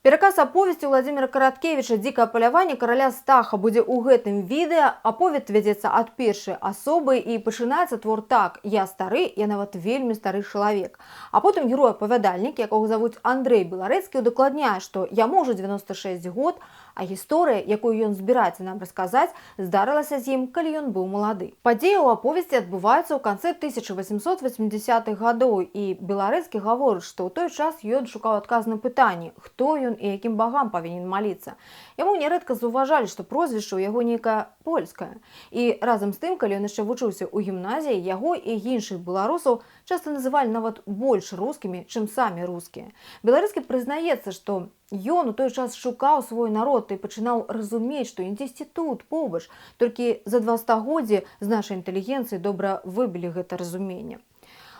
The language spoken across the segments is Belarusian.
Пераказ аповесці Владзіміра Караткевіча «Дзікае паляванне караля Стаха» будзе ў гэтым відэа. Аповед вядзецца ад першай асобы і пачынаецца твор так: «Я стары, я нават вельмі стары чалавек». А потым герой-апавядальнік, якога завуць Андрэй Беларэцкі, удакладняе, што яму ўжо 96 год, а гісторыя, якую ён збіраецца нам расказаць, здарылася з ім, калі ён быў малады. Падзеі ў аповесці адбываюцца ў канцы 1880-х гадоў, і Беларэцкі гаворыць, што ў той час ён шукаў адказ на пытанне, хто ён і якім багам павінен маліцца. Яму нярэдка заўважалі, што прозвішча ў яго нейкае польскае. І разам з тым, калі ён яшчэ вучыўся ў гімназіі, яго і іншых беларусаў часта называлі нават больш рускімі, чым самі рускія. Беларэцкі прызнаецца, што ён у той час шукаў свой народ і пачынаў разумець, што дзесьці тут побач, толькі за 2 стагоддзі з нашай інтэлігенцыі добра выбілі гэта разуменне.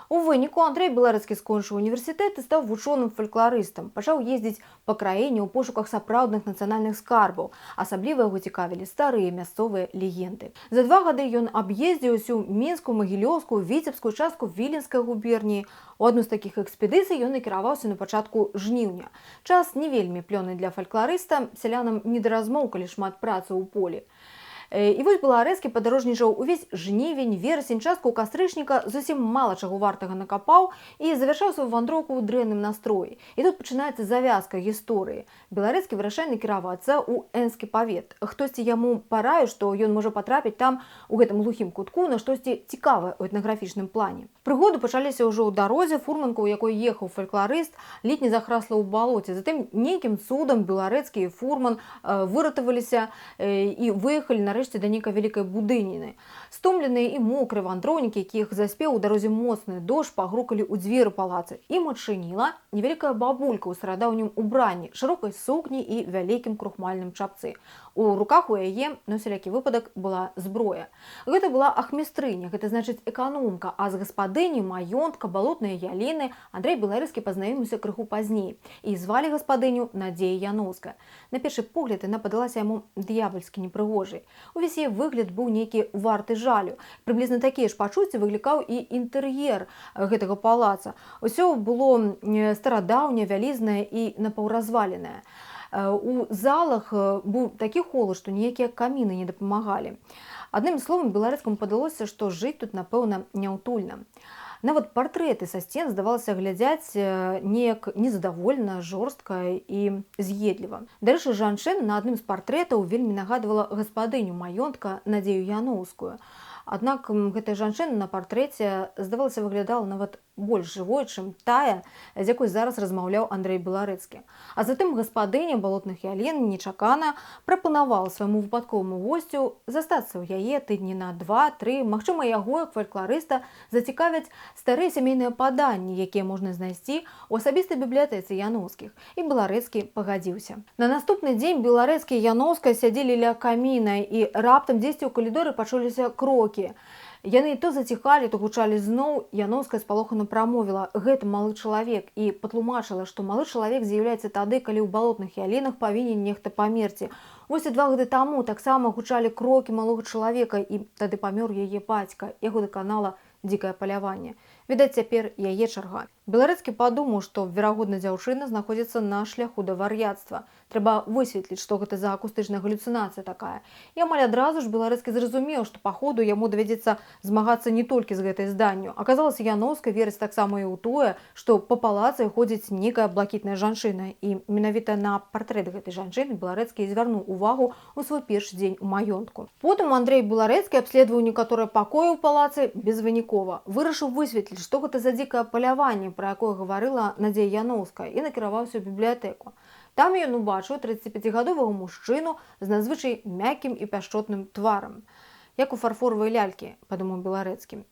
У выніку Андрэй Беларэцкі скончыў універсітэт і стаў вучоным-фалькларыстам. Пачаў ездзіць па краіне ў пошуках сапраўдных нацыянальных скарбаў. Асабліва яго цікавілі старыя мясцовыя легенды. За 2 гады ён аб'ездзіў усю мінскую, магілёўскую, віцебскую частку Віленскай губерніі. У адну з такіх экспедыцый ён накіраваўся на пачатку жніўня. Час не вельмі плённы для фалькларыста, сялянам не да размоў, калі шмат працы ў полі. І вось Беларэцкі падарожнічаў увесь жнівень, верасень, частку кастрычніка, зусім мала чаго вартага накапаў і завяршаў сваю вандроўку ў дрэнным настроі. І тут пачынаецца завязка гісторыі. Беларэцкі вырашае накіравацца ў Энскі павет. Хтосьці яму параіў, што ён можа патрапіць там, у гэтым глухім кутку, на штосьці цікавае ў этнаграфічным плане. Прыгоды пачаліся ўжо ў дарозе. Фурманка, у якой ехаў фалькларыст, ледь не захрасла ў балоце. Затым нейкім цудам Беларэцкі і фурман выратаваліся і выехалі нарэшце да нейкай вялікай будыніны. Стомленыя і мокрыя вандроўнікі, якіх заспеў у дарозе моцны дождж, пагрукалі ў дзверы палаца. Ім адчыніла невялікая бабулька ў старадаўнім убранні, шырокай сукні і вялікім крухмальным чапцы. У руках у яе, на усялякі выпадак, была зброя. Гэта была ахмістрыня, гэта значыць эканомка, а з гаспадыні маёнтка балотнай Яліны Андрэй Беларэцкі пазнаёміўся крыху пазней. І звалі гаспадыню Надзея Яноўская. На першы погляд яна падалася яму д'ябальскі непрыгожай. Увесь яе выгляд быў нейкі варты жалю. Прыблізна такія ж пачуцці выклікаў і інтэр'ер гэтага палаца. Усё было старадаўняе, вялізнае і напаўразваленае. У залах быў такі холад, што ніякія каміны не дапамагалі. Адным словам, Беларэцкаму падалося, што жыць тут, напэўна, няўтульна. Нават партрэты са сцен, здавалася, глядзяць неяк незадаволена, жорстка і з'едліва. Дарэчы, жанчына на адным з партрэтаў вельмі нагадвала гаспадыню маёнтка Надзею Яноўскую. Аднак гэтая жанчына на партрэце, здавалася, выглядала нават больш жывой, чым тая, з якой зараз размаўляў Андрэй Беларэцкі. А затым гаспадыня балотных Ялін нечакана прапанавала свайму выпадковаму госцю застацца ў яе тыдні на 2-3. Магчыма, яго, як фалькларыста, зацікавяць старыя сямейныя паданні, якія можна знайсці ў асабістай бібліятэцы Яноўскіх. І Беларэцкі пагадзіўся. На наступны дзень Беларэцкі і Яноўская сядзелі ля каміна, і раптам дзесьці ў калідоры пачуліся крокі. Яны то заціхалі, то гучалі зноў. Яноўская спалохана прамовіла: «Гэта малы чалавек», і патлумачыла, што малы чалавек з'яўляецца тады, калі ў балотных Ялінах павінен нехта памерці. Вось і 2 гады таму таксама гучалі крокі малога чалавека, і тады памёр яе бацька. Яго даканала дзікае паляванне. Відаць, цяпер яе чарга. Беларэцкі падумаў, што, верагодна, дзяўчына знаходзіцца на шляху да вар'яцтва. Трэба высветліць, што гэта за акустычная галюцынацыя такая. І амаль адразу ж Беларэцкі зразумеў, што па ходу яму давядзецца змагацца не толькі з гэтай зданню. Аказалася, Яноўская верыць таксама і ў тое, што па палацы ходзіць нейкая блакітная жанчына. І менавіта на партрэт гэтай жанчыны Беларэцкі звярнуў увагу ў свой першы дзень у маёнтку. Потым Андрэй Беларэцкі абследаваў некаторыя пакоі ў палацы безвынікова. Вырашыў высветліць, што гэта за дзікае паляванне, пра якое гаварыла Надзея Яноўская, і накіраваўся ў бібліятэку. Там ён убачыў 35-гадовага мужчыну з надзвычай мяккім і пяшчотным тварам. Як у фарфоравай лялькі, падумаў Беларэцкі.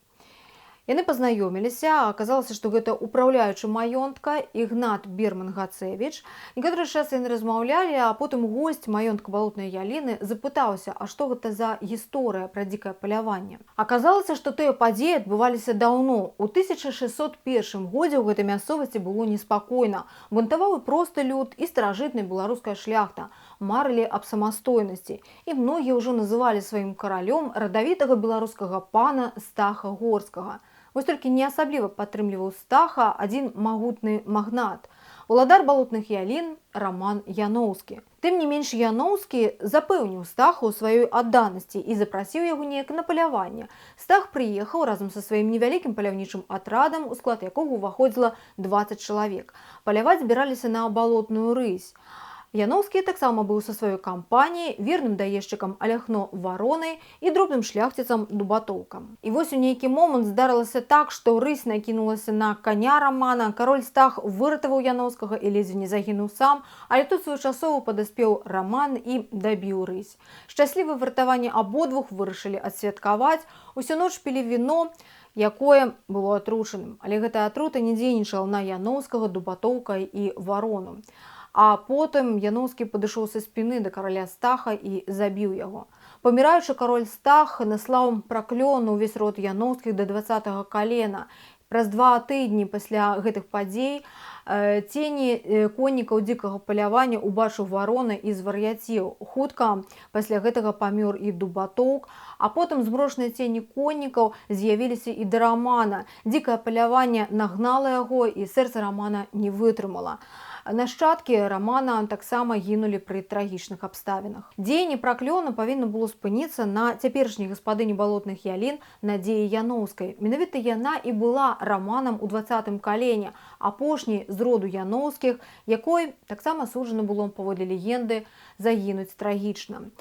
Яны пазнаёміліся, а аказалася, што гэта упраўляючы маёнтка Ігнат Берман-Гацэвіч. Некаторы час яны размаўлялі, а потым госць маёнтка балотнай Яліны запытаўся, а што гэта за гісторыя пра дзікае паляванне. Аказалася, што тыя падзеі адбываліся даўно. У 1601 годзе ў гэтай мясцовасці было неспакойна. Бунтаваў і просты люд, і старажытная беларуская шляхта. Марылі аб самастойнасці. І многія ўжо называлі сваім каралём радавітага беларускага пана Стаха Горскага. Вось толькі не асабліва падтрымліваў Стаха адзін магутны магнат. уладар балотных ялін Роман Яноўскі. Тым не менш, Яноўскі запэўніў Стаха ў сваёй адданасці і запрасіў яго неяк на паляванне. Стах прыехаў разам са сваім невялікім паляўнічым атрадам, у склад якога ўваходзіла 20 чалавек. Паляваць збіраліся на балотную рысь. Яноўскі таксама быў са сваёй кампаніяй, верным даездчыкам Аляхно Варонай і дробным шляхціцам Дубатоўкам. І вось у нейкі момант здарылася так, што рысь накінулася на каня Рамана, кароль Стах выратаваў Яноўскага і ледзьве не загінуў сам, але тут своечасова падаспеў Раман і дабіў рысь. Шчаслівае выратаванне абодвух вырашылі адсвяткаваць. Усю ноч пілі віно, якое было атручаным, але гэтая атрута не дзейнічала на Яноўскага, Дубатоўка і Варону. А потым Яноўскі падышоў са спіны да караля Стаха і забіў яго. Паміраючы кароль Стах наслаў праклён на ўвесь род Яноўскіх да 20-го калена. Праз 2 тыдні пасля гэтых падзей цені коннікаў дзікага палявання убачыў Варона і звар'яцеў. Хутка пасля гэтага памёр і Дубатоўк, а потым змрошаныя цені коннікаў з'явіліся і да Рамана. Дзікае паляванне нагнала яго, і сэрца Рамана не вытрымала. Нашчадкі Рамана таксама гінулі пры трагічных абставінах. Дзеянне праклёну павінна было спыніцца на цяперашняй гаспадыні балотных ялін Надзеі Яноўскай. Менавіта яна і была Раманам у 20-м калене, апошняй з роду Яноўскіх, якой таксама суджана было, паводле легенды, загінуць трагічна.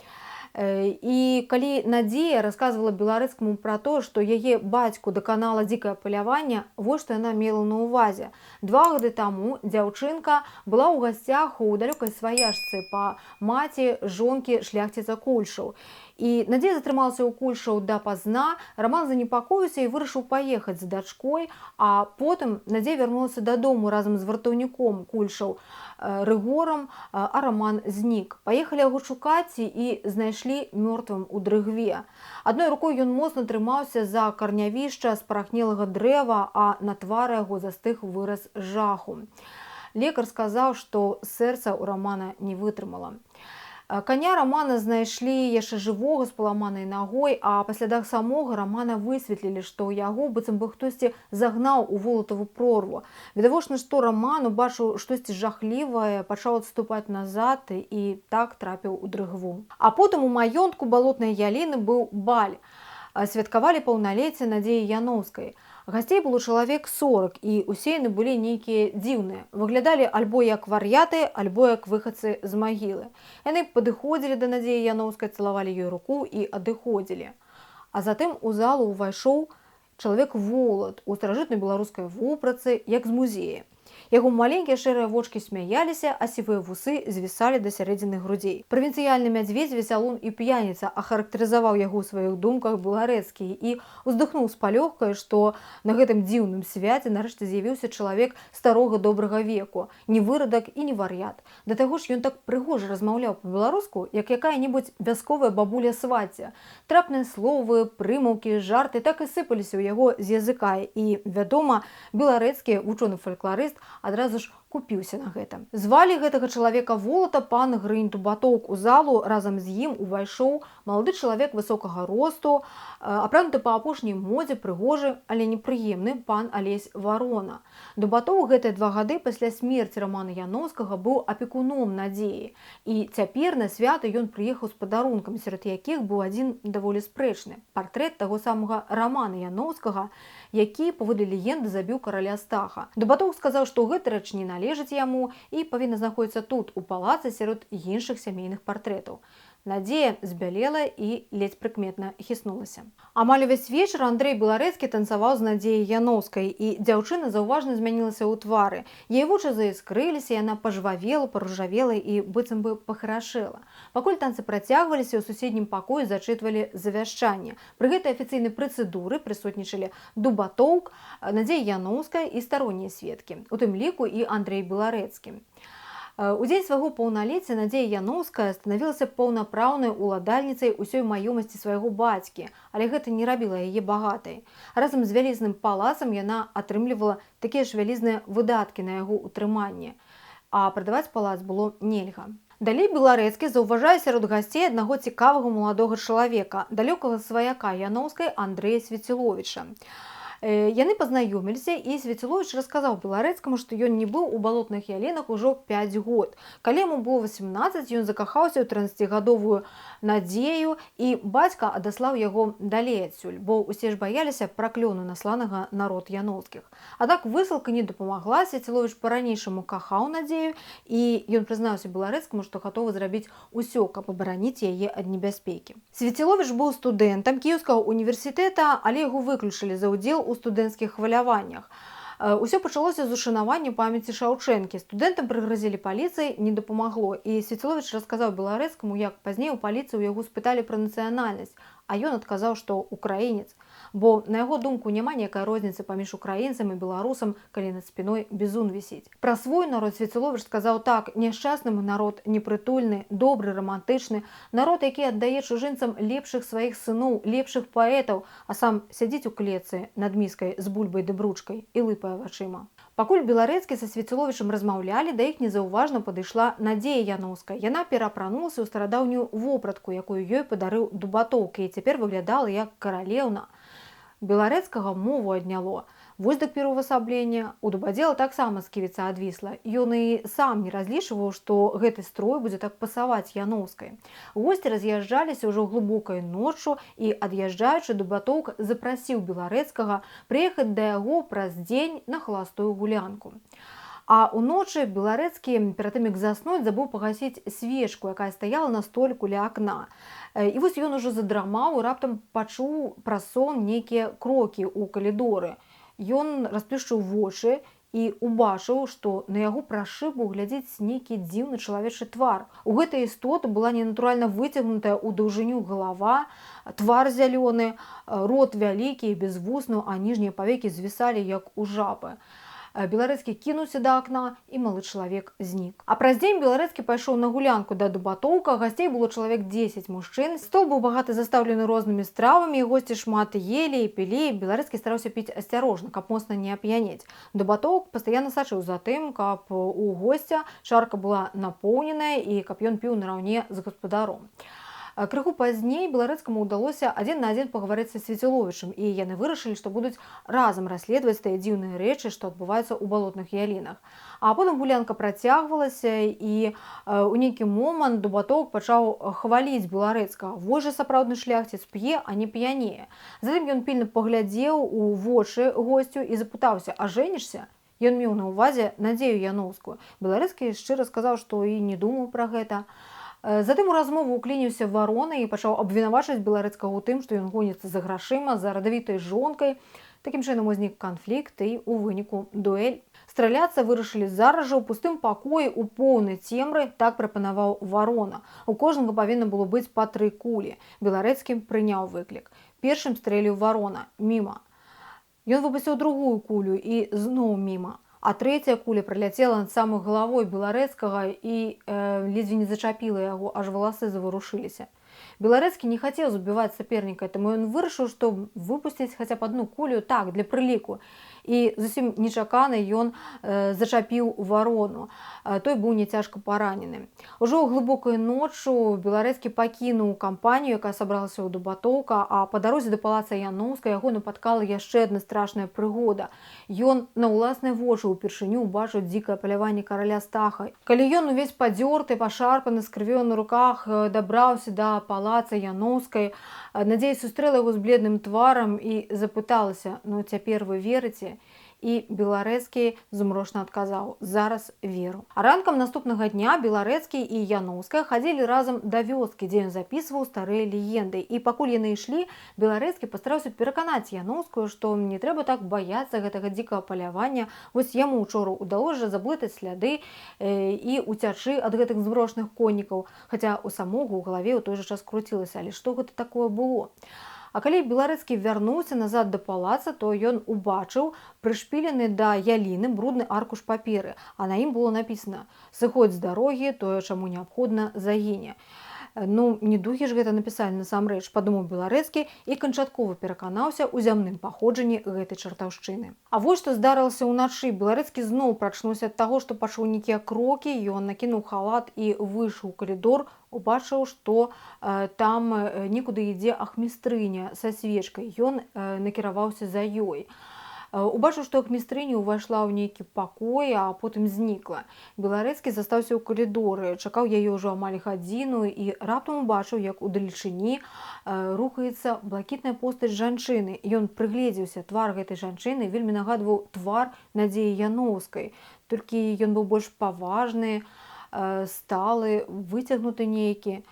І калі Надзея расказвала Беларэцкаму пра то, што яе бацьку даканала дзікае паляванне, вось што яна мела на ўвазе. 2 гады таму дзяўчынка была ў гасцях у далёкай сваяжцы па маці жонкі шляхціца Кульшаў. І Надзея затрымалася ў Кульшаў дапазна, Раман занепакоіўся і вырашыў паехаць з дачкой, а потым Надзея вярнулася дадому разам з вартаўніком Кульшаў Рыгорам, а Раман знік. Паехалі яго шукаць і знайшлі мёртвым у дрыгве. Адной рукой ён моцна трымаўся за карнявішча спарахнелага дрэва, а на твары яго застыг выраз жаху. Лекар сказаў, што сэрца ў Рамана не вытрымала. Каня Рамана знайшлі яшчэ жывога з паламанай нагой, а па слядах самога Рамана высветлілі, што яго быццам бы хтосьці загнаў у волатаву прорву. Відавочна, што Раман убачыў штосьці жахлівае, пачаў адступаць назад і так трапіў у дрыгву. А потым у маёнтку балотнай яліны быў баль. Святкавалі паўналецце Надзеі Яноўскай. Гасцей было чалавек 40, і ўсе яны былі нейкія дзіўныя. Выглядалі альбо як вар'яты, альбо як выхадцы з магілы. Яны падыходзілі да Надзеі Яноўскай, цалавалі ёй руку і адыходзілі. А затым у залу ўвайшоў чалавек-волат у старажытнай беларускай вопратцы, як з музея. Яго маленькія шэрыя вочкі смяяліся, а сівыя вусы звісалі да сярэдзіны грудзей. Правінцыяльны мядзведзь, весялун і п'яніца ахарактарызаваў яго ў сваіх думках Беларэцкі і уздыхнуў з палёгкай, што на гэтым дзіўным свяце нарэшце з'явіўся чалавек старога добрага веку, не вырадак і не вар'ят. Да таго ж ён так прыгожа размаўляў па-беларуску, як якая-небудзь вясковая бабуля-свацця. Трапныя словы, прымаўкі, жарты так і сыпаліся ў яго з языка, і, вядома, Беларэцкі, вучоны-фалькларыст, адразу ж купіўся на гэта. Звалі гэтага чалавека-волата пан Грынь Дубатоўк. У залу разам з ім увайшоў малады чалавек высокага росту, апрануты па апошняй модзе, прыгожы, але непрыемны пан Алесь Варона. Дубатоўк гэтыя 2 гады пасля смерці Рамана Яноўскага быў апекуном Надзеі. І цяпер на свята ён прыехаў з падарункам, сярод якіх быў адзін даволі спрэчны – партрэт таго самага Рамана Яноўскага, які, паводле легенды, забіў караля Стаха. Дубатоўк сказаў, што гэта рэч не належыць яму і павінна знаходзіцца тут, у палацы, сярод іншых сямейных партрэтаў. Надзея збялела і ледзь прыкметна хіснулася. Амаль увесь вечар Андрэй Беларэцкі танцаваў з Надзеяй Яноўскай, і дзяўчына заўважна змянілася ў твары. Яе вочы заіскрыліся, яна пажвавела, паружавела і быццам бы пахарашэла. Пакуль танцы працягваліся, у суседнім пакоі зачытвалі завяшчанне. Пры гэтай афіцыйнай працэдуры прысутнічалі Дубатоўк, Надзея Яноўская і староннія сведкі, у тым ліку і Андрэй Беларэцкі. У дзень свайго паўналецця Надзея Яноўская станавілася паўнапраўнай уладальніцай усёй маёмасці свайго бацькі, але гэта не рабіла яе багатай. Разам з вялізным палацам яна атрымлівала такія ж вялізныя выдаткі на яго ўтрыманне, а прадаваць палац было нельга. Далей Беларэцкі заўважае сярод гасцей аднаго цікавага маладога чалавека, далёкага сваяка Яноўскай Андрэя Свеціловіча. Яны пазнаёміліся, і Свяціловіч расказаў Беларэцкаму, што ён не быў у балотных ялінах ужо 5 год. Калі яму было 18, ён закахаўся ў 13гадовую Надзею, і бацька адаслаў яго далей адсюль, бо ўсе ж баяліся праклёну насланага на род яноўскіх. Аднак высылка не дапамагла, Свяціловіч па-ранейшаму кахаў Надзею, і ён прызнаўся Беларэцкаму, што гатовы зрабіць усё, каб абараніць яе ад небяспекі. Свяціловіч быў студэнтам Кіеўскага універсітэта, але яго выключылі за ўдзел у студэнцкіх хваляваннях. Усё пачалося з ушанавання памяці Шаўчэнкі. Студэнтам прыгразілі паліцыі, не дапамагло. І Свяціловіч расказаў Беларэцкаму, як пазней у паліцыі ў яго спыталі пра нацыянальнасць, а ён адказаў, што украінец. Бо, на яго думку, няма ніякай розніцы паміж украінцам і беларусам, калі над спіной бізун вісіць. Пра свой народ Свяціловіч сказаў так: няшчасны мы народ, непрытульны, добры, рамантычны, народ, які аддае чужынцам лепшых сваіх сыноў, лепшых паэтаў, а сам сядзіць у клетцы над міскай з бульбай ды бручкай і лыпае вачыма. Пакуль Беларэцкі са Свяціловічам размаўлялі, да іх незаўважна падышла Надзея Яноўская. Яна пераапранулася ў старадаўнюю вопратку, якую ёй падарыў Дубатоўка, і цяпер выглядала як каралеўна. Беларэцкага мову адняло. Вось дык пераўвасаблення. У Дубадзела таксама сківіца адвісла. Ён і сам не разлічваў, што гэты строй будзе так пасаваць Яноўскай. Госці раз'язджаліся ўжо глыбокай ноччу, і, ад'язджаючы, Дубатоўк запрасіў Беларэцкага прыехаць да яго праз дзень на халастую гулянку. А ўночы Беларэцкі перад тым, як заснуць, забыў пагасіць свечку, якая стаяла на століку ля акна. І вось ён ужо задрамаў і раптам пачуў праз сон нейкія крокі ў калідоры. Ён расплюшчыў вочы і убачыў, што на яго праз шыбу глядзіць нейкі дзіўны чалавечы твар. У гэтай істоты была ненатуральна выцягнутая ў даўжыню галава, твар зялёны, рот вялікі і без вуснаў, а ніжнія павекі звісалі, як у жабы. Беларэцкі кінуўся да акна, і малы чалавек знік. А праз дзень Беларэцкі пайшоў на гулянку да Дубатоўка. Гасцей было чалавек 10 мужчын. Стол быў багата застаўлены рознымі стравамі, і госці шмат елі і пілі. Беларэцкі стараўся піць асцярожна, каб моцна не ап'янець. Дубатоўк пастаянна сачыў за тым, каб у госця чарка была напоўненая і каб ён піў нараўне з гаспадаром. Крыху пазней Беларэцкаму ўдалося адзін на адзін пагаварыць са Свяціловічам, і яны вырашылі, што будуць разам расследаваць тыя дзіўныя рэчы, што адбываюцца ў балотных ялінах. А потым гулянка працягвалася, і ў нейкі момант Дубатоўк пачаў хваліць Беларэцкага. Вось жа сапраўдны шляхціц, п'е, а не п'янее. Затым ён пільна паглядзеў у вочы госцю і запытаўся: а жэнішся? Ён меў на ўвазе Надзею Яноўскую. Беларэцкі шчыра сказаў, што і не думаў пра гэта. Затым у размову ўклініўся Варона і пачаў абвінавачваць Беларэцкага ў тым, што ён гоніцца за грашыма, за радавітай жонкай. Такім чынам узнік канфлікт і ў выніку дуэль. Страляцца вырашылі зараз жа ў пустым пакоі ў поўнай цемры, так прапанаваў Варона. У кожнага павінна было быць па 3 кулі. Беларэцкі прыняў выклік. Першым стрэліў Варона, міма. Ён выпусціў другую кулю і зноў міма. А трэцяя куля праляцела над самой галавой Беларэцкага і ледзьве не зачапіла яго, аж валасы заварушыліся. Беларэцкі не хацеў забіваць саперніка, таму ён вырашыў, што выпусціць хаця б одну кулю так, для прыліку. І зусім нечакана ён зачапіў Варону. Той быў няцяжка паранены. Ужо глыбокай ноччу Беларэцкі пакінуў кампанію, якая сабралася ў Дубатоўка, а па дарозе да палаца Яноўскай яго напаткала яшчэ адна страшная прыгода. Ён на ўласныя вочы ўпершыню ўбачыў дзікае паляванне караля Стаха. Калі ён увесь падзёрты, пашарпаны, з крывёй на руках дабраўся да палаца Яноўскай, Надзея сустрэла яго з бледным тварам і запыталася: ну цяпер вы верыце? І Беларэцкі змрочна адказаў: зараз веру. А ранкам наступнага дня Беларэцкі і Яноўская хадзілі разам да вёскі, дзе ён запісваў старыя легенды. І пакуль яны ішлі, Беларэцкі пастараўся пераканаць Яноўскую, што не трэба так баяцца гэтага дзікага палявання. Вось яму ўчора ўдалося заблытаць сляды і уцячы ад гэтых змрочных коннікаў, хаця у самога ў галаве ў той жа час круцілася: але што гэта такое было? А калі Беларэцкі вярнуўся назад да палаца, то ён убачыў прышпілены да яліны брудны аркуш паперы, а на ім было напісана: «Сыходзь з дарогі, тое, чаму неабходна, загіне». Ну, не духі ж гэта напісалі насамрэч, падумаў Беларэцкі і канчаткова пераканаўся ў зямным паходжанні гэтай чартаўшчыны. А вось што здарылася ўначы. Беларэцкі зноў прачнуўся ад таго, што пачуў нейкія крокі, ён накінуў халат і выйшаў у калідор, убачыў, што там некуды ідзе ахмістрыня са свечкай. Ён накіраваўся за ёй. Убачыў, што ахмістрыня ўвайшла ў нейкі пакой, а потым знікла. Беларэцкі застаўся ў калідоры, чакаў яе ўжо амаль гадзіну і раптам убачыў, як удалечыні рухаецца блакітная постаць жанчыны. Ён прыгледзеўся, твар гэтай жанчыны вельмі нагадваў твар Надзеі Яноўскай, толькі ён быў больш паважны, сталы, выцягнуты нейкі.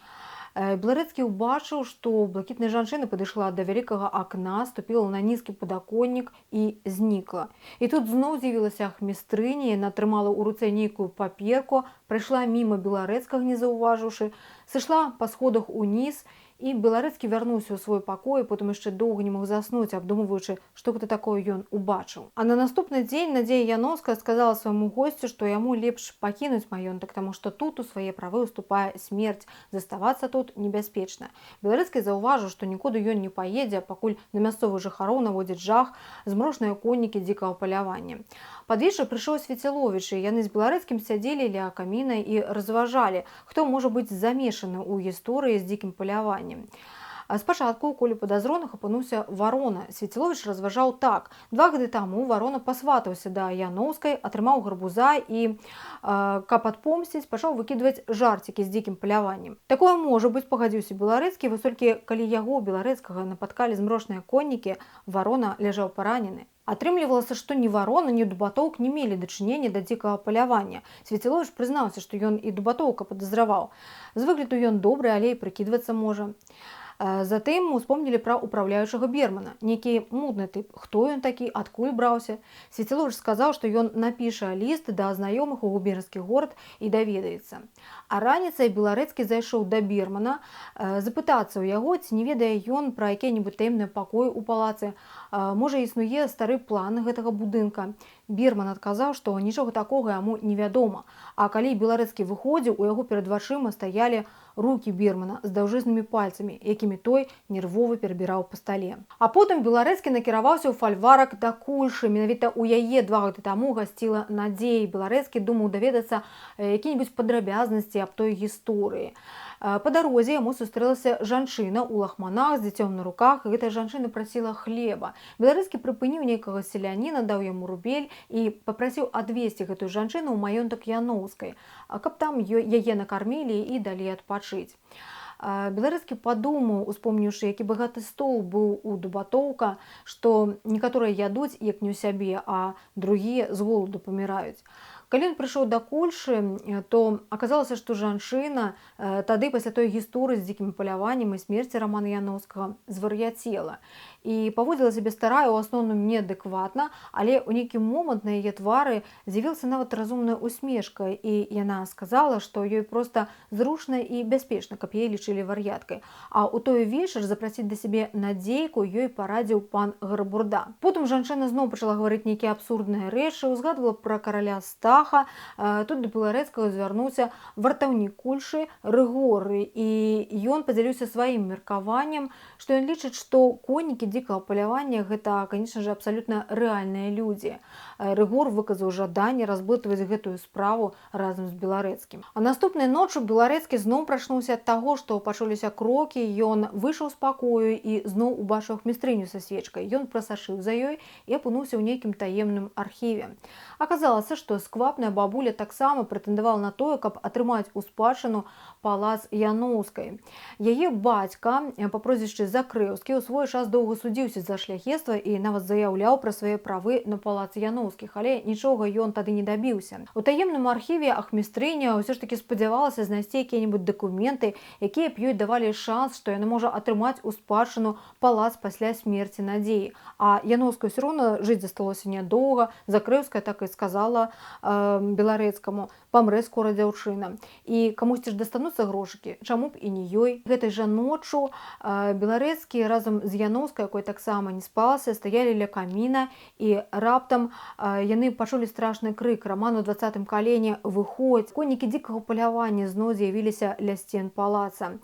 Беларэцкі ўбачыў, што блакітная жанчына падышла да вялікага акна, ступіла на нізкі падаконнік і знікла. І тут зноў з'явілася ахмістрыня, яна трымала ў руцэ нейкую паперку, прайшла міма Беларэцкага, не заўважыўшы, сышла па сходах уніз, і Беларэцкі вярнуўся ў свой пакой, потым яшчэ доўга не мог заснуць, абдумваючы, што гэта такое ён убачыў. А на наступны дзень Надзея Яноўская сказала свайму госцю, што яму лепш пакінуць маёнтак, таму што тут у свае правы уступае смерць, заставацца тут небяспечна. Беларэцкі заўважыў, што нікуды ён не паедзе, пакуль на мясцовых жыхароў наводзіць жах змрошныя коннікі дзікага палявання. Пад вечар прыйшоў Свеціловіч, і яны з Беларэцкім сядзелі ля каміна і разважалі, хто можа быць замешаны ў гісторыі з дзікім паляваннем. Спачатку ў коле падазроных апынуўся Варона. Свеціловіч разважаў так. 2 гады таму Варона пасватаўся да Яноўскай, атрымаў гарбуза і, каб адпомсціць, пачаў выкідваць жарцікі з дзікім паляваннем. Такое можа быць, пагадзіўся Беларэцкі, вось толькі калі яго, Беларэцкага, напаткалі змрошныя коннікі, Варона ляжаў паранены. Атрымлівалася, што ні Варона, ні Дубатоўк не мелі дачынення да дзікага палявання. Свеціловіч прызнаўся, што ён і Дубатоўка падазраваў. З выгляду ён добры, але і прыкідвацца можа. Затым успомнілі пра упраўляючага Бермана. Нейкі мудны тып. Хто ён такі, адкуль браўся? Свеціловіч сказаў, што ён напіша ліст да знаёмых у губернскі горад і даведаецца. А раніцай Беларэцкі зайшоў да Бермана, запытацца ў яго, ці не ведае ён пра які-небудзь таемны пакой у палацы. Можа, існуе стары план гэтага будынка. Берман адказаў, што нічога такога яму невядома. А калі Беларэцкі выходзіў, у яго перад вачыма стаялі рукі Бермана з даўжызнымі пальцамі, якімі той нервова перабіраў па стале. А потым Беларэцкі накіраваўся ў фальварак да Кульшы. Менавіта ў яе 2 гады таму гасціла Надзея. Беларэцкі думаў даведацца якія-небудзь падрабязнасці аб той гісторыі. Па дарозе яму сустрэлася жанчына ў лахманах з дзіцём на руках. Гэтая жанчына прасіла хлеба. Беларэцкі прыпыніў нейкага селяніна, даў яму рубель і папрасіў адвесці гэтую жанчыну ў маёнтак Яноўскай, каб там яе накармілі і далі адпачыць. Беларэцкі падумаў, успомніўшы, які багаты стол быў у Дубатоўка, што некаторыя ядуць, як не ў сябе, а другія з голаду паміраюць. Калі ён прыйшоў да Кульшы, то аказалася, што жанчына тады пасля той гісторыі з дзікім паляваннем і смерці Рамана Яноўскага звар'яцела. І паводзіла сябе старая ў асноўным неадэкватна, але ў нейкі момант на яе твары з'явілася нават разумная усмешка, і яна сказала, што ёй проста зручна і бяспечна, каб яе лічылі вар'яткай. А ў той вечар запрасіць да сябе Надзейку ёй парадзіў пан Гарбурда. Потым жанчына зноў пачала гаварыць нейкія абсурдныя рэчы, узгадвала пра караля Стаха. Тут да Беларэцкага звярнуўся вартаўнік Кульшы Рыгоры, і ён падзяліўся сваім меркаваннем, што ён лічыць, што коннікі дзікага палявання гэта, конечно же, абсалютна рэальныя людзі. Рыгор выказаў жаданне разблытваць гэтую справу разам з Беларэцкім. А наступнай ноччу Беларэцкі зноў прачнуўся ад таго, што пачуліся крокі, ён выйшаў з пакою і зноў убачыў ахмістрыню са свечкай. Ён прасашыў за ёй і апынуўся ў нейкім таемным архіве. Аказалася, што сквапная бабуля таксама прэтэндавала на тое, каб атрымаць у спадчыну палац Яноўскай. Яе бацька па прозвішчы Закрэўскі ў свой час доўга судзіўся за шляхецтва і нават заяўляў пра свае правы на палац Яноўскіх, але нічога ён тады не дабіўся. У таемным архіве ахмістрыня ўсё ж такі спадзявалася знайсці якія-небудзь дакументы, якія б ёй давалі шанс, што яна можа атрымаць у спадчыну палац пасля смерці Надзеі. А Яноўскай ўсё роўна жыць засталося нядоўга. Закрэўская так і сказала беларэцкаму, памрэ скора дзяўчына. І камусьці ж дастануцца грошыкі, чаму б і не ёй. Гэтай жа ноччу Беларэцкі разам з Яноўскай, якой таксама не спалася, стаялі ля каміна, і раптам яны пачулі страшны крык: Раман у 20-м калене, выходзь! Коннікі дзікага палявання зноў з'явіліся ля сцен палаца.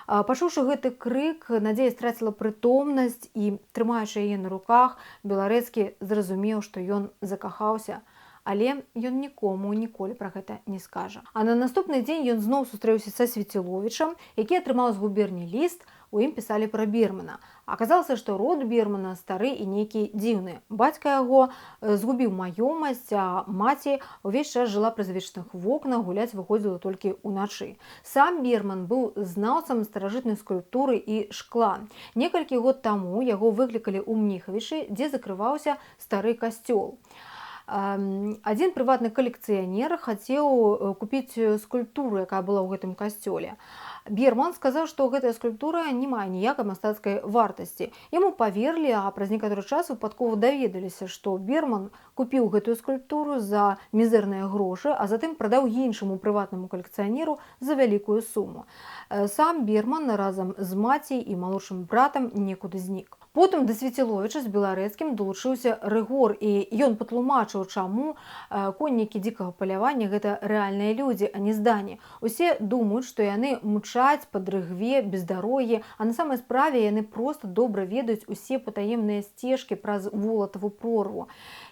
Пачуўшы гэты крык, Надзея страціла прытомнасць, і, трымаючы яе на руках, Беларэцкі зразумеў, што ён закахаўся. Але ён нікому ніколі пра гэта не скажа. А на наступны дзень ён зноў сустрэўся са Свяціловічам, які атрымаў з губерні ліст, у ім пісалі пра Бермана. Аказалася, што род Бермана стары і нейкі дзіўны. Бацька яго згубіў маёмасць, а маці ўвесь час жыла пры завечных вокнах, гуляць выходзіла толькі ўначы. Сам Берман быў знаўцам старажытнай скульптуры і шкла. Некалькі год таму яго выклікалі ў Мніхавічы, дзе закрываўся стары касцёл. Адзін прыватны калекцыянер хацеў купіць скульптуру, якая была ў гэтым касцёле. Берман сказаў, што гэтая скульптура не мае ніякай мастацкай вартасці. Яму паверылі, а праз некаторы час выпадкова даведаліся, што Берман купіў гэтую скульптуру за мізэрныя грошы, а затым прадаў іншаму прыватнаму калекцыянеру за вялікую суму. Сам Берман разам з маці і малодшым братам некуды знік. Потым да Свяціловіча з Беларэцкім далучыўся Рыгор, і ён патлумачыў, чаму коннікі дзікага палявання гэта рэальныя людзі, а не здані. Усе думаюць, што яны мчаць па дрыгве, без дарогі, а на самай справе яны проста добра ведаюць усе патаемныя сцежкі праз Волатаву прорву.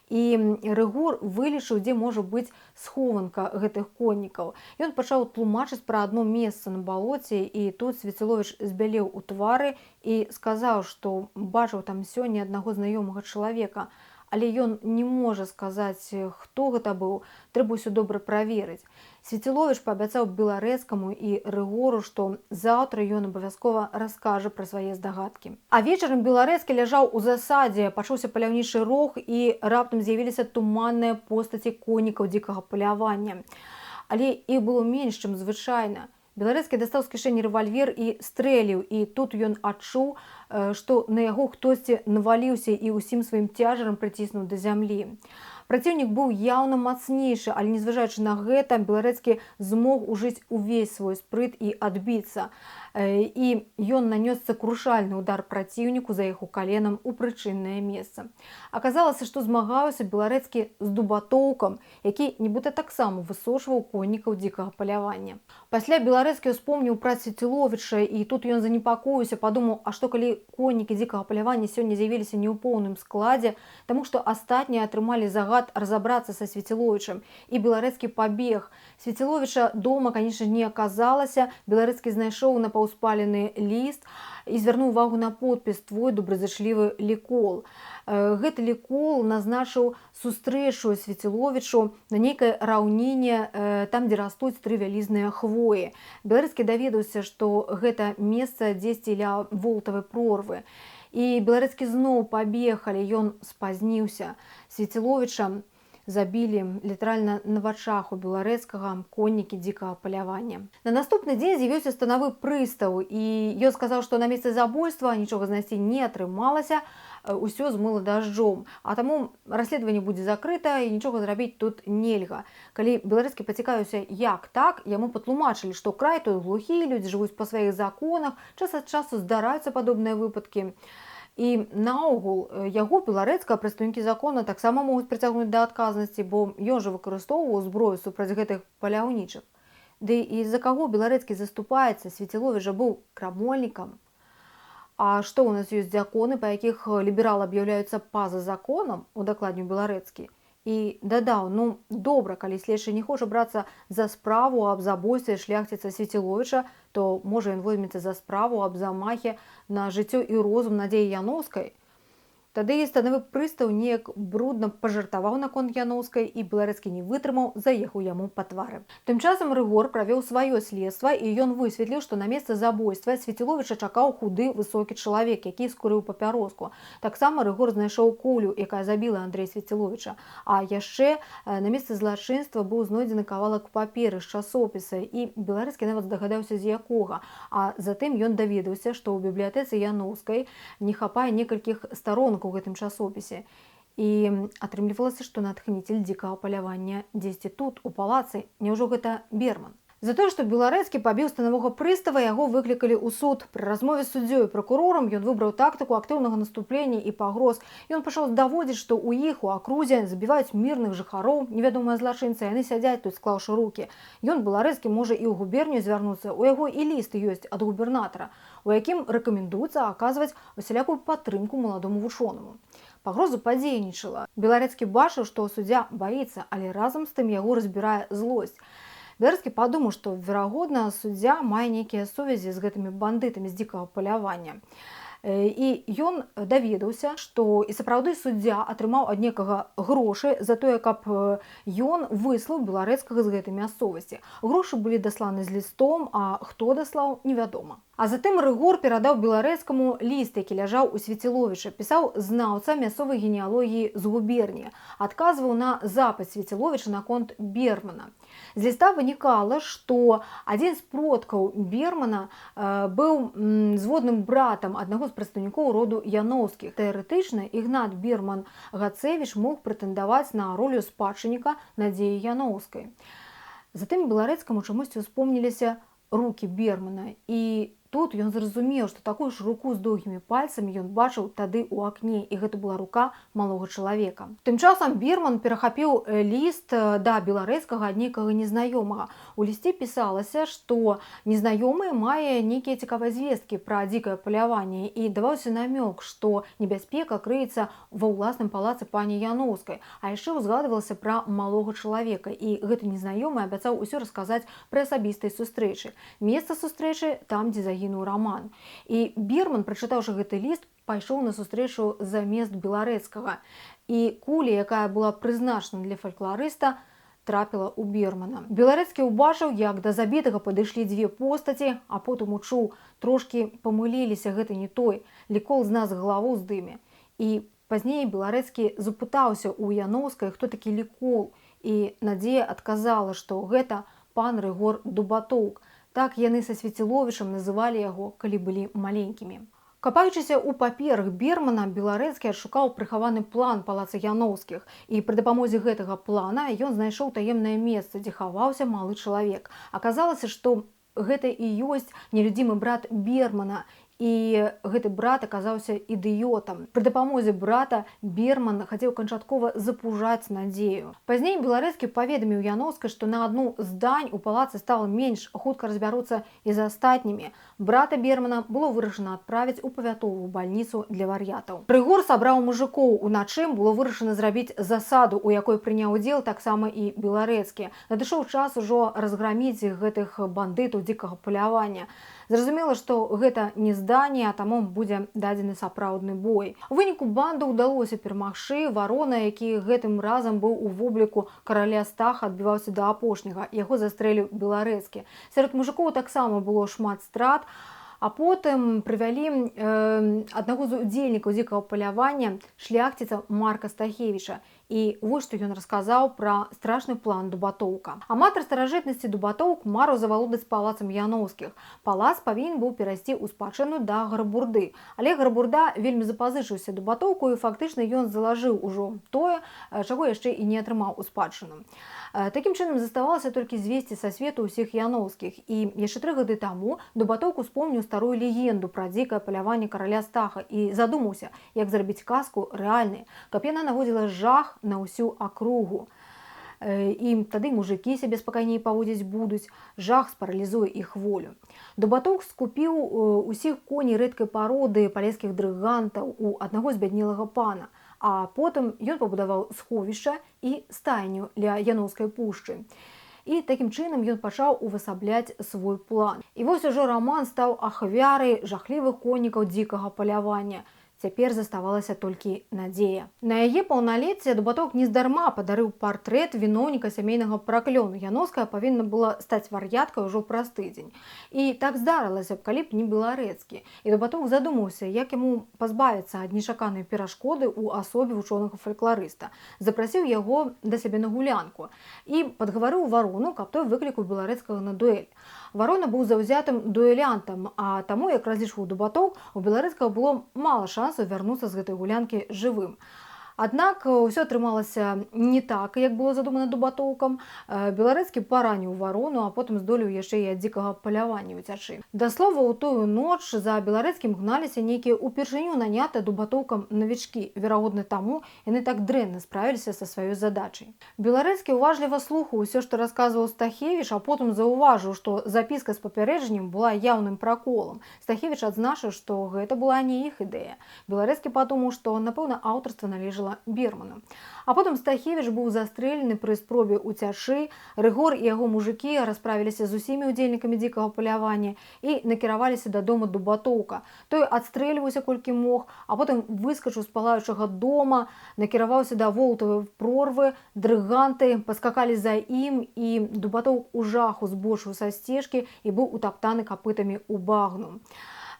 І Рыгор вылічыў, дзе можа быць схованка гэтых коннікаў. Ён пачаў тлумачыць пра адно месца на балоце, і тут Свяціловіч збялеў у твары і сказаў, што бачыў там сёння аднаго знаёмага чалавека. Але ён не можа сказаць, хто гэта быў, трэба ўсё добра праверыць. Свяціловіч паабяцаў Беларэцкаму і Рыгору, што заўтра ён абавязкова раскажа пра свае здагадкі. А вечарам Беларэцкі ляжаў у засадзе, пачуўся паляўнічы рог, і раптам з'явіліся туманныя постаці коннікаў дзікага палявання. Але іх было менш, чым звычайна. Беларэцкі дастаў з кішэні рэвальвер і стрэліў, і тут ён адчуў, што на яго хтосьці наваліўся і ўсім сваім цяжарам прыціснуў да зямлі. Праціўнік быў яўна мацнейшы, але незважаючы на гэта, Беларэцкі змог ужыць увесь свой спрыт і адбіцца. І ён нанёс сакрушальны удар праціўніку за яго каленам у прычыннае месца. Аказалася, што змагаўся Беларэцкі з дубатоўкам, які нібыта таксама высочваў коннікаў дзікага палявання. Пасля Беларэцкі успомніў пра Свяціловіча, і тут ён занепакоіўся, падумаў, а што калі коннікі дзікага палявання сёння з'явіліся не ў поўным складзе, таму што астатнія атрымалі загад разабрацца са Свяціловічам, і Беларэцкі пабег. Свяціловіча дома, канечне, не аказалася. Беларэцкі знайшоў напаўспалены ліст і звярнуў увагу на подпіс «Твой добразычлівы лікол». Гэты лікол назначыў сустрэчу Свяціловічу на нейкай раўніне, там, дзе растуць 3 вялізныя хвоі. Беларэцкі даведаўся, што гэта месца дзесьці ля Волатавай прорвы. І Беларэцкі зноў пабег, але ён спазніўся. Свяціловіча забілі літаральна на вачах у Беларэцкага коннікі дзікага палявання. На наступны дзень з'явіўся станавы прыстаў, і ён сказаў, што на месцы забойства нічога знайсці не атрымалася, усё змыла дажджом, а таму расследаванне будзе закрыта і нічога зрабіць тут нельга. Калі Беларэцкі пацікавіўся, як так, яму патлумачылі, што край той глухі, людзі жывуць па сваіх законах, час ад часу здараюцца падобныя выпадкі. І наогул яго, Беларэцкага, прадстаўнікі закона таксама могуць прыцягнуць да адказнасці, бо ён жа выкарыстоўваў зброю супраць гэтых паляўнічых. Ды і з-за каго Беларэцкі заступаецца? Свяціловіч жа быў крамольнікам. А што ў нас ёсць законы, па якіх лібералы аб'яўляюцца па-за законам, удакладніў Беларэцкі. І дадаў, добра, калі следчы не хоча брацца за справу аб забойстве шляхціца Свяціловіча, то можа ён возьмецца за справу аб замахе на жыццё і розум Надзеі Яноўскай. Тады станавы прыстаў неяк брудна пажартаваў наконт Яноўскай, і Беларэцкі не вытрымаў, заехаў яму па твары. Тым часам Рыгор правёў сваё следства, і ён высветліў, што на месцы забойства Свяціловіча чакаў худы высокі чалавек, які скурыў папяроску. Таксама Рыгор знайшоў кулю, якая забіла Андрэя Свяціловіча. А яшчэ на месцы злачынства быў знойдзены кавалак паперы з часопіса, і Беларэцкі нават здагадаўся, з якога. А затым ён даведаўся, што ў бібліятэцы Яноўскай не хапае некалькіх старонак у гэтым часопісе. І атрымлівалася, што натхнитель дзікага палявання дзесьці тут, у палацы, няўжо гэта Берман? За тое, што Беларэцкі пабіў станавога прыстава, яго выклікалі ў суд. Пры размове з суддзёй і пракурорам ён выбраў тактыку актыўнага наступлення і пагроз. Ён пачаў даводзіць, што ў іх у акрузе забіваюць мірных жыхароў, невядомыя злачынцы, яны сядзяць тут, склаўшы рукі. Ён, Беларэцкі, можа і ў губернію звярнуцца. У яго і ліст ёсць ад губернатара, у якім рэкамендуецца аказваць усялякую падтрымку маладому вучонаму. Пагроза падзейнічала. Беларэцкі бачыў, што суддзя баіцца, але разам з тым яго разбірае злосць. Беларэцкі падумаў, што, верагодна, суддзя мае нейкія сувязі з гэтымі бандытамі з дзікага палявання. І ён даведаўся, што і сапраўды суддзя атрымаў ад некага грошы за тое, каб ён выслаў Беларэцкага з гэтай мясцовасці. Грошы былі дасланы з лістом, а хто даслаў, невядома. А затым Рыгор перадаў Беларэцкаму ліст, які ляжаў у Свеціловіча, пісаў знаўца мясцовай генеалогіі з губерніі, адказваў на запыт Свеціловіча наконт Бермана. З ліста вынікала, што адзін з продкаў Бермана быў зводным братам аднаго з прадстаўнікоў роду Яноўскіх. Тэарэтычна Ігнат Берман-Гацевіч мог прэтэндаваць на ролю спадчынніка Надзеі Яноўскай. Затым Беларэцкаму чамусьці ўспомніліся рукі Бермана, і тут ён зразумеў, што такую ж руку з доўгімі пальцамі ён бачыў тады ў акне, і гэта была рука малога чалавека. Тым часам Берман перахапіў ліст да Беларэцкага ад нейкага незнаёмага. У лісце пісалася, што незнаёмы мае нейкія цікавыя звесткі пра дзікае паляванне, і даваўся намёк, што небяспека крыецца ва ўласным палацы пані Яноўскай. А яшчэ ўзгадвалася пра малога чалавека, і гэты незнаёмы абяцаў усё расказаць пры асабістай сустрэчы. Месца сустрэчы там, дзе загінуў Раман. І Берман, прачытаўшы гэты ліст, пайшоў на сустрэчу замест Беларэцкага. І куля, якая была прызначана для фалькларыста, трапіла ў Бермана. Беларэцкі ўбачыў, як да забітага падышлі дзве постаці, а потым учуў, трошкі памыліліся, гэта не той, Лікол з нас галаву здыме. І пазней Беларэцкі запытаўся ў Яноўскай, хто такі Лікол, і Надзея адказала, што гэта пан Рыгор Дубатоўк. Так яны са Свеціловічам называлі яго, калі былі маленькімі. Капаючыся ў паперах Бермана, Беларэцкі адшукаў прыхаваны план палаца Яноўскіх, і пры дапамозе гэтага плана ён знайшоў таемнае месца, дзе хаваўся малы чалавек. Аказалася, што гэта і ёсць нелюдзімы брат Бермана, і гэты брат аказаўся ідыётам. Пры дапамозе брата Берман хацеў канчаткова запужаць Надзею. Пазней Беларэцкі паведаміў Яноўскай, што на адну з дань у палацы стала менш, хутка разбяруцца і за астатнімі. Брата Бермана было вырашана адправіць у павятовую бальніцу для вар'ятаў. Рыгор сабраў мужыкоў. Уначы было вырашана зрабіць засаду, у якой прыняў удзел таксама і Беларэцкі. Надышоў час ужо разграміць гэтых бандытаў дзікага палявання. Зразумела, што гэта не здание, а таму будзе дадзены сапраўдны бой. У выніку банду ўдалося перамагчы. Варона, які гэтым разам быў у вобліку караля Стаха, адбіваўся да апошняга. Яго застрэліў Беларэцкі. Сярод мужыкоў таксама было шмат страт, а потым прывялі аднаго з удзельнікаў дзікага палявання, шляхціца Марка Стахевіча. І вось што ён расказаў пра страшны план Дубатоўка. Аматар старажытнасці Дубатоўк марыў завалодаць палацам Яноўскіх. Палац павінен быў перайсці ў спадчыну да Гарбурды. Але Гарбурда вельмі запазычыўся Дубатоўку, і фактычна ён залажыў ужо тое, чаго яшчэ і не атрымаў у спадчыну. Такім чынам заставалася толькі звесці са свету ўсіх Яноўскіх. І яшчэ 3 гады таму Дубатоўк успомніў старую легенду пра дзікае паляванне караля Стаха і задумаўся, як зрабіць казку рэальнай, каб яна наводзіла жах на ўсю акругу. І тады мужыкі сябе спакайней паводзіць будуць, жах спаралізуе іх волю. Дубатоўк скупіў усіх коней рэдкай пароды палескіх дрыгантаў у аднаго збяднелага пана, а потым ён пабудаваў сховішча і стайню ля Яноўскай пушчы. І такім чынам ён пачаў увасабляць свой план. І вось ужо Раман стаў ахвярай жахлівых коннікаў дзікага палявання. Цяпер заставалася толькі Надзея. На яе паўналецце Дубатоўк нездарма падарыў партрэт віноўніка сямейнага праклёну. Яноўская павінна была стаць вар'яткай ужо праз тыдзень. І так здарылася б, калі б не Беларэцкі. І Дубатоўк задумаўся, як яму пазбавіцца ад нечаканай перашкоды ў асобе вучонага-фалькларыста. Запрасіў яго да сябе на гулянку і падгаварыў Варону, каб той выклікаў Беларэцкага на дуэль. Варона быў заўзятым дуэлянтам, а таму, як разлічваў Дубатоўк, у Беларэцкага было мала шансаў вярнуцца з гэтай гулянкі жывым. Аднак ўсё атрымалася не так, як было задумана Дубатоўкам. Беларэцкі параніў варону, а потым здолеў яшчэ і ад дзікага палявання ўцячы. Да слова, у тую ноч за Беларэцкім гналіся нейкія упершыню нанятыя Дубатоўкам навічкі. Верагодна таму яны так дрэнна справіліся са сваёй задачай. Беларэцкі уважліва слухаў усё, што расказваў Стахевіч, а потым заўважыў, што запіска з папярэджаннем была яўным праколам. Стахевіч адзначыў, што гэта была не іх ідэя. Беларэцкі падумаў, што, напэўна, аўтарства належала Берману. А потым Стахевіч быў застрэлены пры спробе ўцячы. Рыгор і яго мужыкі расправіліся з усімі ўдзельнікамі дзікага палявання і накіраваліся да дома Дубатоўка. Той адстрэльваўся колькі мог, а потым выскачыў з палаючага дома, накіраваўся да Волтавай прорвы. Дрыганты паскакалі за ім, і Дубатоўк у жаху збочыў са сцежкі і быў утаптаны капытамі ў багну.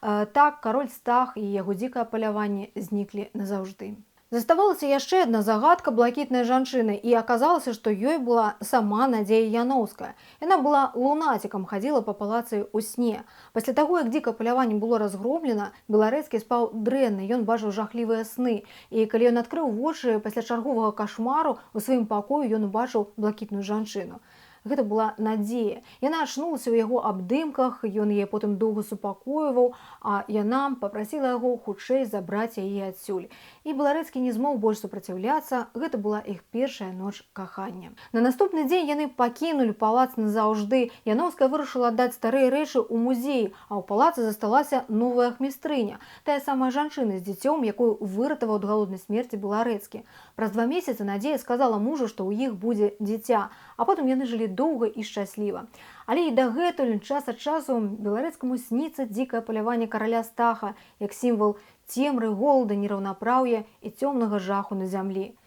Так кароль Стах і яго дзікае паляванне зніклі назаўжды. Заставалася яшчэ адна загадка блакітнай жанчыны, і аказалася, што ёй была сама Надзея Яноўская. Яна была лунацікам, хадзіла па палацы ў сне. Пасля таго, як дзікае паляванне было разгромлена, Беларэцкі спаў дрэнна, ён бачыў жахлівыя сны. І калі ён адкрыў вочы пасля чарговага кашмару, у сваім пакоі ён убачыў блакітную жанчыну. Гэта была Надзея. Яна ачнулася ў яго абдымках, ён яе потым доўга супакойваў, а яна папрасіла яго хутчэй забраць яе адсюль. І Беларэцкі не змог больш супраціўляцца, гэта была іх першая ноч кахання. На наступны дзень яны пакінулі палац назаўжды. Яноўская вырашыла аддаць старыя рэчы ў музей, а ў палацы засталася новая ахмістрыня, тая самая жанчына з дзіцём, якую выратаваў ад галоднай смерці Беларэцкі. Праз 2 месяцы Надзея сказала мужу, што ў іх будзе дзіця, а потым яны жылі доўга і шчасліва. Але і дагэтуль час ад часу Беларэцкаму сніцца дзікае паляванне караля Стаха, як сімвал цемры, голода, нераўнапраўя і цёмнага жаху на зямлі.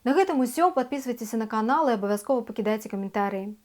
На гэтым усё. Падпісвайцеся на канал і абавязкова пакідайце каментарыі.